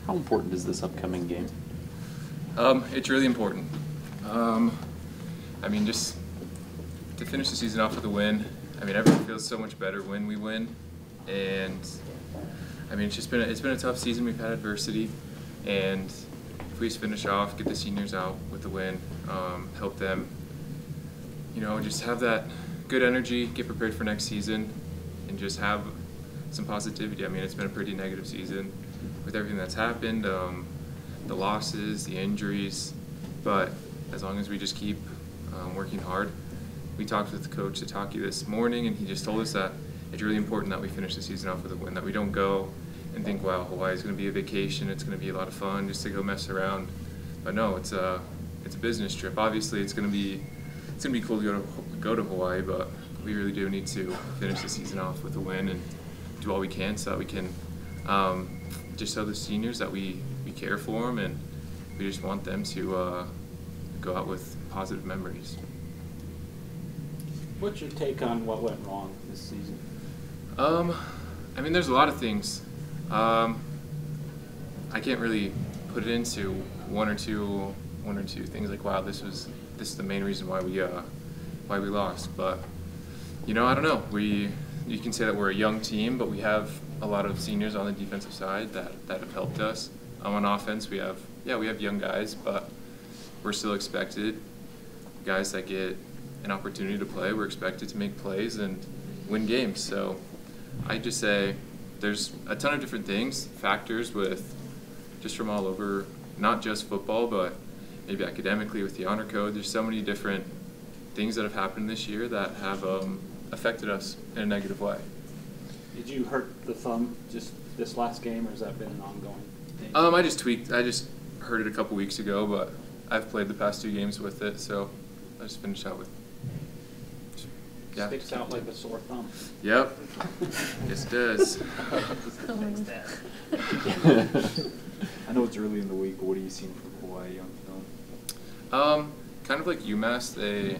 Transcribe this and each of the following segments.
How important is this upcoming game? It's really important. I mean, just to finish the season off with a win. I mean, everything feels so much better when we win, and I mean, it's been a tough season. We've had adversity, and if we just finish off, get the seniors out with the win, help them, just have that good energy, get prepared for next season, and just have some positivity. I mean, it's been a pretty negative season with everything that's happened, the losses, the injuries, but as long as we just keep working hard. We talked with Coach Sataki this morning, and he just told us that it's really important that we finish the season off with a win, that we don't go and think, wow, Hawaii is going to be a vacation, it's going to be a lot of fun just to go mess around. But no, it's a business trip. Obviously, it's going to be cool to go to Hawaii, but we really do need to finish the season off with a win and do all we can so that we can just show the seniors that we care for them, and we just want them to go out with positive memories. What's your take on what went wrong this season? I mean, there's a lot of things. I can't really put it into one or two things like, wow, this is the main reason why we lost. But I don't know. You can say that we're a young team, but we have a lot of seniors on the defensive side that have helped us. On offense, we have young guys, but we're still expected. Guys that get an opportunity to play, we're expected to make plays and win games. So I just say there's a ton of different things, factors with just from all over, not just football, but maybe academically with the honor code. There's so many different things that have happened this year that have affected us in a negative way. Did you hurt the thumb just this last game, or has that been an ongoing thing? I just tweaked. I just hurt it a couple weeks ago, but I've played the past 2 games with it, so I just finished out with. Yeah. Sticks out like a sore thumb. Yep. Yes, it does. I know it's early in the week, but what are you seeing from Hawaii on film? Kind of like UMass, they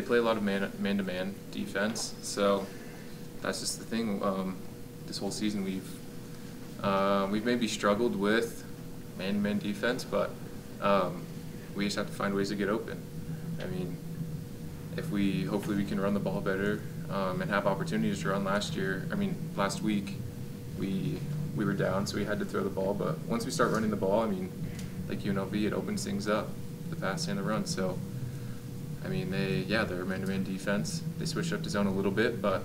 play a lot of man-to-man defense, so that's just the thing. This whole season we've maybe struggled with man-to-man defense, but we just have to find ways to get open. I mean, hopefully we can run the ball better and have opportunities to run. Last week we were down, so we had to throw the ball. But once we start running the ball, I mean, like UNLV, it opens things up, the pass and the run. So, I mean, they're man-to-man defense. They switched up to zone a little bit, but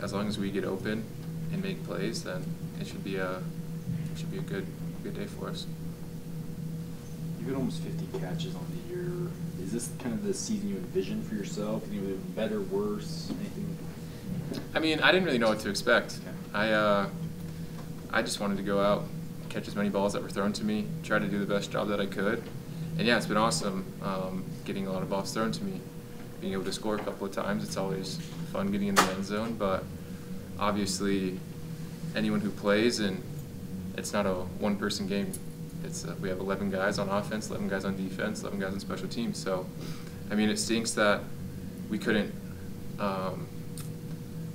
as long as we get open and make plays, then it should be a good day for us. You've got almost 50 catches on the year. Is this kind of the season you envision for yourself? Is it better, worse, anything? I mean, I didn't really know what to expect. Okay. I just wanted to go out, catch as many balls that were thrown to me, try to do the best job that I could. And yeah, it's been awesome getting a lot of balls thrown to me, being able to score a couple of times. It's always fun getting in the end zone, but obviously anyone who plays, and it's not a one-person game. We have 11 guys on offense, 11 guys on defense, 11 guys on special teams. So, I mean, it stinks that we couldn't.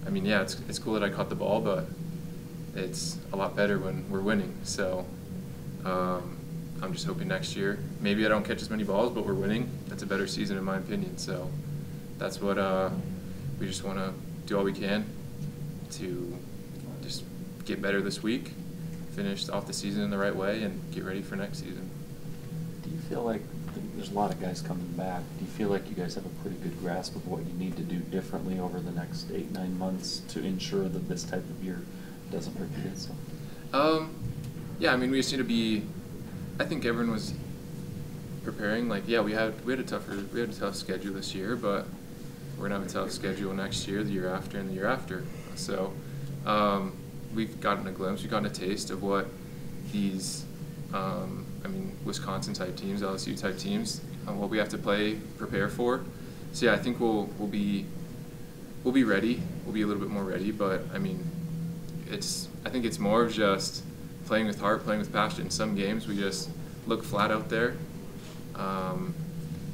It's cool that I caught the ball, but it's a lot better when we're winning. So, I'm just hoping next year, maybe I don't catch as many balls, but we're winning. That's a better season in my opinion. So, that's what we just want to do all we can to just get better this week, finish off the season in the right way, and get ready for next season. Do you feel like there's a lot of guys coming back? Do you feel like you guys have a pretty good grasp of what you need to do differently over the next 8-9 months to ensure that this type of year doesn't repeat itself? Yeah, I mean, we just need to be. I think everyone was preparing. Like, yeah, we had a tough schedule this year, but we're gonna have a tough schedule next year, the year after, and the year after. So. We've gotten a glimpse, we've gotten a taste of what these, Wisconsin-type teams, LSU-type teams, what we have to prepare for. So yeah, I think we'll be ready. We'll be a little bit more ready, but I mean, I think it's more of just playing with heart, playing with passion. Some games we just look flat out there.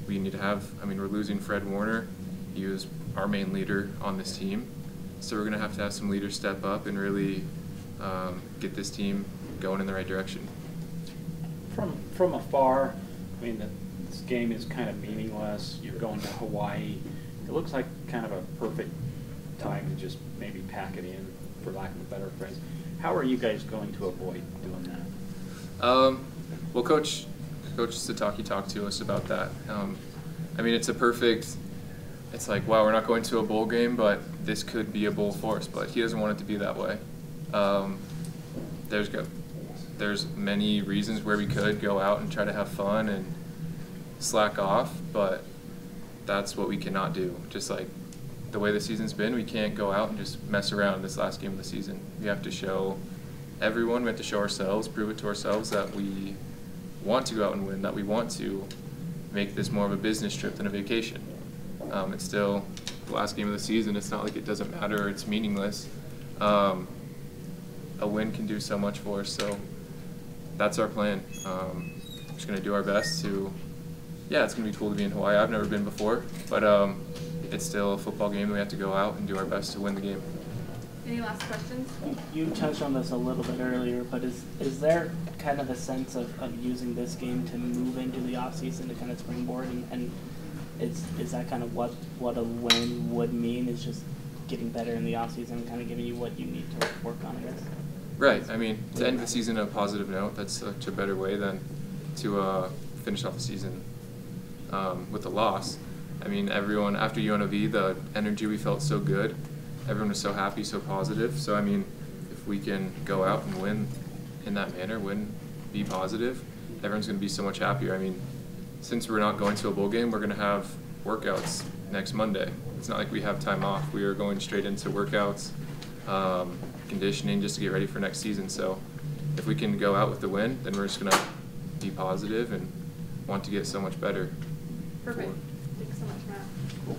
We need to have. We're losing Fred Warner. He was our main leader on this team. So we're going to have some leaders step up and really get this team going in the right direction. From afar, I mean, this game is kind of meaningless. You're going to Hawaii. It looks like kind of a perfect time to just maybe pack it in, for lack of a better phrase. How are you guys going to avoid doing that? Well, Coach Sataki talked to us about that. I mean, it's like, wow, we're not going to a bowl game, but this could be a bowl for us. But he doesn't want it to be that way. There's many reasons where we could go out and try to have fun and slack off, but that's what we cannot do. Just like the way the season's been, we can't go out and just mess around this last game of the season. We have to show everyone, we have to show ourselves, prove it to ourselves that we want to go out and win, that we want to make this more of a business trip than a vacation. It's still the last game of the season. It's not like it doesn't matter or it's meaningless. A win can do so much for us, so that's our plan. Just going to do our best to, yeah, it's going to be cool to be in Hawaii. I've never been before, but it's still a football game. We have to go out and do our best to win the game. Any last questions? You touched on this a little bit earlier, but is there kind of a sense of using this game to move into the offseason to kind of springboard, and is that kind of what a win would mean, is just getting better in the offseason and kind of giving you what you need to work on, I guess? Right. I mean, to end the season on a positive note, that's such a better way than to finish off the season with a loss. I mean, everyone, after UNLV, the energy we felt so good. Everyone was so happy, so positive. So, I mean, if we can go out and win in that manner, be positive, everyone's going to be so much happier. I mean, since we're not going to a bowl game, we're going to have workouts next Monday. It's not like we have time off. We are going straight into workouts, conditioning, just to get ready for next season. So if we can go out with the win, then we're just going to be positive and want to get so much better. Perfect. Thanks so much, Matt. Cool.